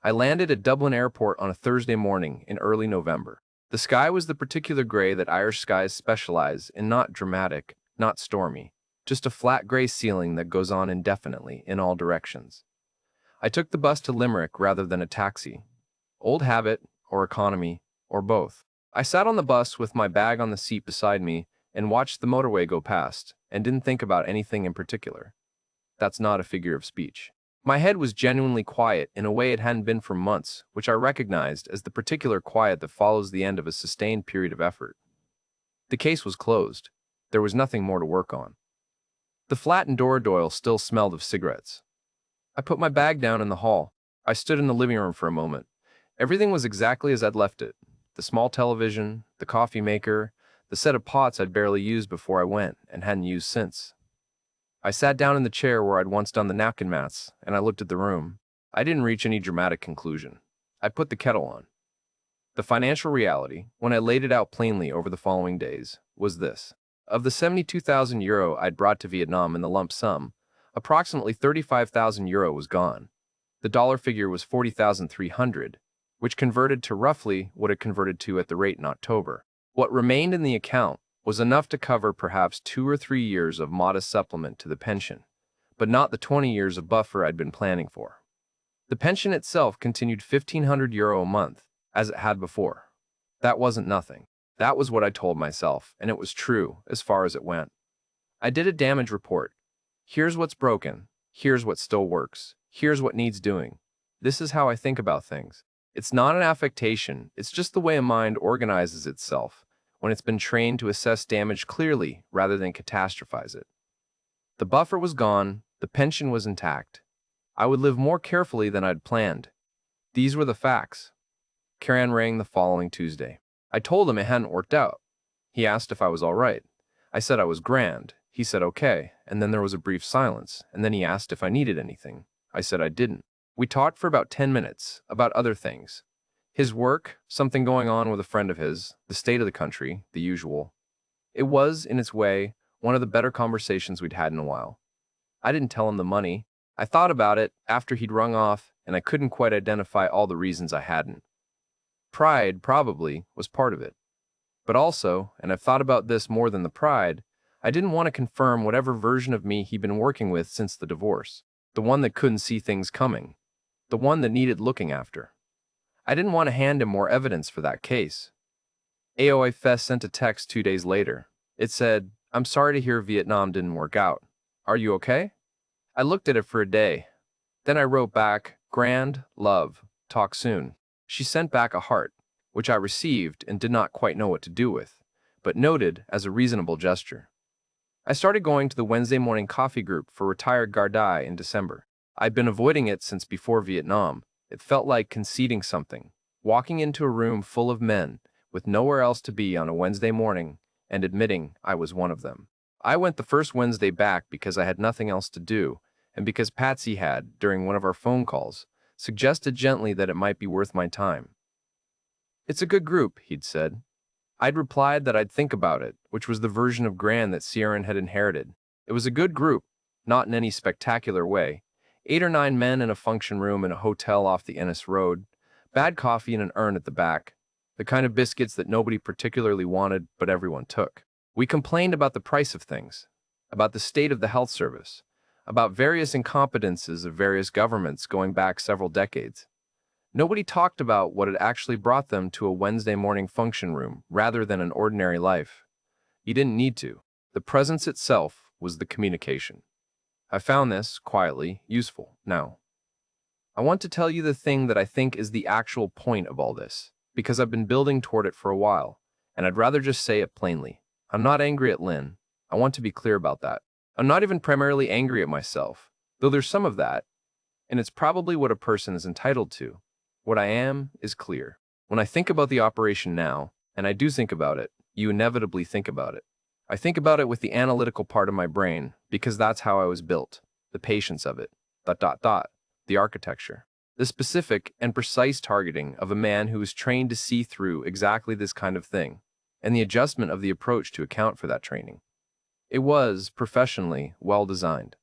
I landed at Dublin Airport on a Thursday morning in early November. The sky was the particular gray that Irish skies specialize in, not dramatic, not stormy, just a flat gray ceiling that goes on indefinitely in all directions. I took the bus to Limerick rather than a taxi. Old habit, or economy, or both. I sat on the bus with my bag on the seat beside me and watched the motorway go past, and didn't think about anything in particular. That's not a figure of speech. My head was genuinely quiet in a way it hadn't been for months, which I recognized as the particular quiet that follows the end of a sustained period of effort. The case was closed. There was nothing more to work on. The flat in Dooradoyle still smelled of cigarettes. I put my bag down in the hall. I stood in the living room for a moment. Everything was exactly as I'd left it. The small television, the coffee maker, the set of pots I'd barely used before I went and hadn't used since. I sat down in the chair where I'd once done the napkin mats, and I looked at the room. I didn't reach any dramatic conclusion. I put the kettle on. The financial reality, when I laid it out plainly over the following days, was this. Of the €72,000 I'd brought to Vietnam in the lump sum, approximately €35,000 was gone. The dollar figure was 40,300, which converted to roughly what it converted to at the rate in October. What remained in the account was enough to cover perhaps 2 or 3 years of modest supplement to the pension, but not the 20 years of buffer I'd been planning for. The pension itself continued €1,500 a month, as it had before. That wasn't nothing. That was what I told myself, and it was true, as far as it went. I did a damage report. Here's what's broken. Here's what still works. Here's what needs doing. This is how I think about things. It's not an affectation, it's just the way a mind organizes itself when it's been trained to assess damage clearly rather than catastrophize it. The buffer was gone, the pension was intact. I would live more carefully than I'd planned. These were the facts. Karen rang the following Tuesday. I told him it hadn't worked out. He asked if I was all right. I said I was grand. He said okay, and then there was a brief silence, and then he asked if I needed anything. I said I didn't. We talked for about 10 minutes, about other things. His work, something going on with a friend of his, the state of the country, the usual. It was, in its way, one of the better conversations we'd had in a while. I didn't tell him the money. I thought about it after he'd rung off, and I couldn't quite identify all the reasons I hadn't. Pride, probably, was part of it. But also, and I've thought about this more than the pride, I didn't want to confirm whatever version of me he'd been working with since the divorce. The one that couldn't see things coming. The one that needed looking after. I didn't want to hand him more evidence for that case. AOI Fest sent a text 2 days later. It said, "I'm sorry to hear Vietnam didn't work out. Are you okay?" I looked at it for a day. Then I wrote back, "Grand, love, talk soon." She sent back a heart, which I received and did not quite know what to do with, but noted as a reasonable gesture. I started going to the Wednesday morning coffee group for retired Gardai in December. I'd been avoiding it since before Vietnam. It felt like conceding something, walking into a room full of men with nowhere else to be on a Wednesday morning and admitting I was one of them. I went the first Wednesday back because I had nothing else to do, and because Patsy had, during one of our phone calls, suggested gently that it might be worth my time. "It's a good group," he'd said. I'd replied that I'd think about it, which was the version of Grand that Ciaran had inherited. It was a good group, not in any spectacular way. 8 or 9 men in a function room in a hotel off the Ennis Road, bad coffee in an urn at the back, the kind of biscuits that nobody particularly wanted but everyone took. We complained about the price of things, about the state of the health service, about various incompetences of various governments going back several decades. Nobody talked about what had actually brought them to a Wednesday morning function room rather than an ordinary life. You didn't need to. The presence itself was the communication. I found this, quietly, useful. Now, I want to tell you the thing that I think is the actual point of all this, because I've been building toward it for a while, and I'd rather just say it plainly. I'm not angry at Lynn. I want to be clear about that. I'm not even primarily angry at myself, though there's some of that, and it's probably what a person is entitled to. What I am is clear. When I think about the operation now, and I do think about it, you inevitably think about it. I think about it with the analytical part of my brain, because that's how I was built, the patience of it, the architecture, the specific and precise targeting of a man who was trained to see through exactly this kind of thing, and the adjustment of the approach to account for that training. It was, professionally, well designed.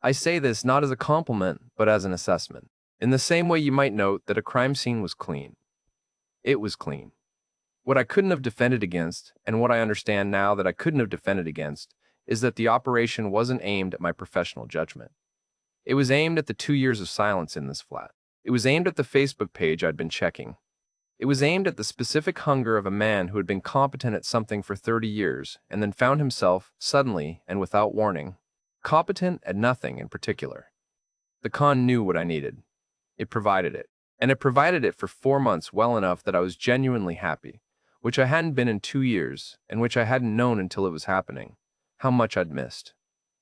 I say this not as a compliment, but as an assessment. In the same way you might note that a crime scene was clean. It was clean. What I couldn't have defended against, and what I understand now that I couldn't have defended against, is that the operation wasn't aimed at my professional judgment. It was aimed at the 2 years of silence in this flat. It was aimed at the Facebook page I'd been checking. It was aimed at the specific hunger of a man who had been competent at something for 30 years and then found himself, suddenly and without warning, competent at nothing in particular. The con knew what I needed. It provided it. And it provided it for 4 months well enough that I was genuinely happy, which I hadn't been in 2 years, and which I hadn't known until it was happening, how much I'd missed.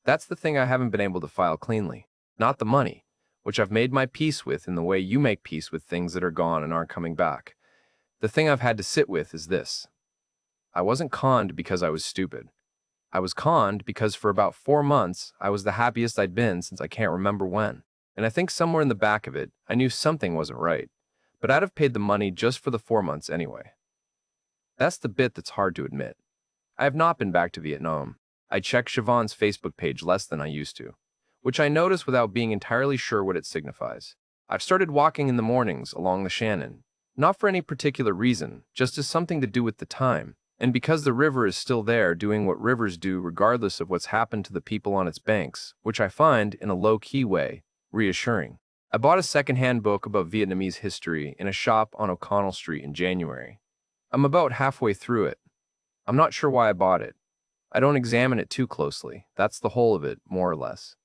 That's the thing I haven't been able to file cleanly. Not the money, which I've made my peace with in the way you make peace with things that are gone and aren't coming back. The thing I've had to sit with is this. I wasn't conned because I was stupid. I was conned because for about 4 months, I was the happiest I'd been since I can't remember when. And I think somewhere in the back of it, I knew something wasn't right, but I'd have paid the money just for the 4 months anyway. That's the bit that's hard to admit. I have not been back to Vietnam. I check Siobhan's Facebook page less than I used to, which I notice without being entirely sure what it signifies. I've started walking in the mornings along the Shannon, not for any particular reason, just as something to do with the time, and because the river is still there doing what rivers do regardless of what's happened to the people on its banks, which I find, in a low-key way, reassuring. I bought a second-hand book about Vietnamese history in a shop on O'Connell Street in January. I'm about halfway through it. I'm not sure why I bought it. I don't examine it too closely. That's the whole of it, more or less.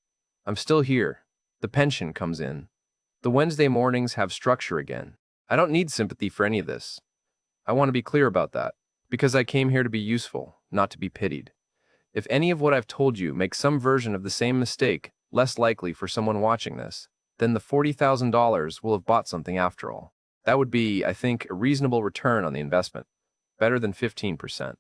I'm still here. The pension comes in. The Wednesday mornings have structure again. I don't need sympathy for any of this. I want to be clear about that, because I came here to be useful, not to be pitied. If any of what I've told you makes some version of the same mistake less likely for someone watching this, then the $40,000 will have bought something after all. That would be, I think, a reasonable return on the investment, better than 15%.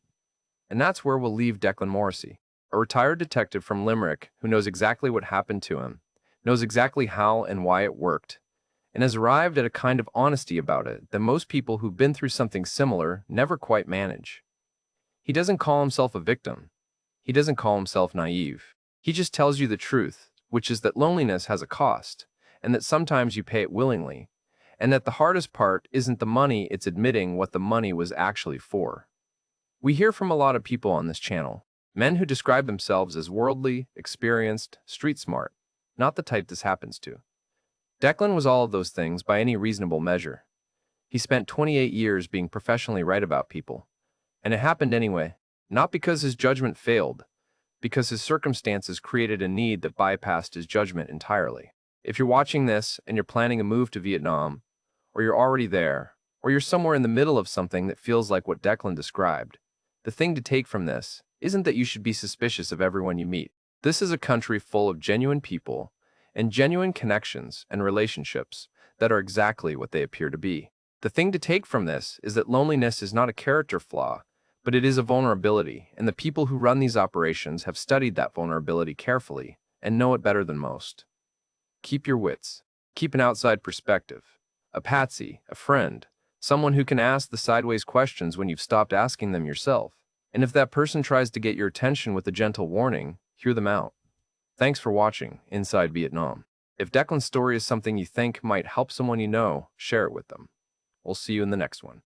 And that's where we'll leave Declan Morrissey, a retired detective from Limerick who knows exactly what happened to him, knows exactly how and why it worked, and has arrived at a kind of honesty about it that most people who've been through something similar never quite manage. He doesn't call himself a victim. He doesn't call himself naive. He just tells you the truth, which is that loneliness has a cost, and that sometimes you pay it willingly, and that the hardest part isn't the money, it's admitting what the money was actually for. We hear from a lot of people on this channel, men who describe themselves as worldly, experienced, street smart, not the type this happens to. Declan was all of those things by any reasonable measure. He spent 28 years being professionally right about people, and it happened anyway, not because his judgment failed, because his circumstances created a need that bypassed his judgment entirely. If you're watching this and you're planning a move to Vietnam, or you're already there, or you're somewhere in the middle of something that feels like what Declan described, the thing to take from this isn't that you should be suspicious of everyone you meet. This is a country full of genuine people and genuine connections and relationships that are exactly what they appear to be. The thing to take from this is that loneliness is not a character flaw, but it is a vulnerability, and the people who run these operations have studied that vulnerability carefully and know it better than most. Keep your wits. Keep an outside perspective. A patsy, a friend, someone who can ask the sideways questions when you've stopped asking them yourself. And if that person tries to get your attention with a gentle warning, hear them out. Thanks for watching Inside Vietnam. If Declan's story is something you think might help someone you know, share it with them. We'll see you in the next one.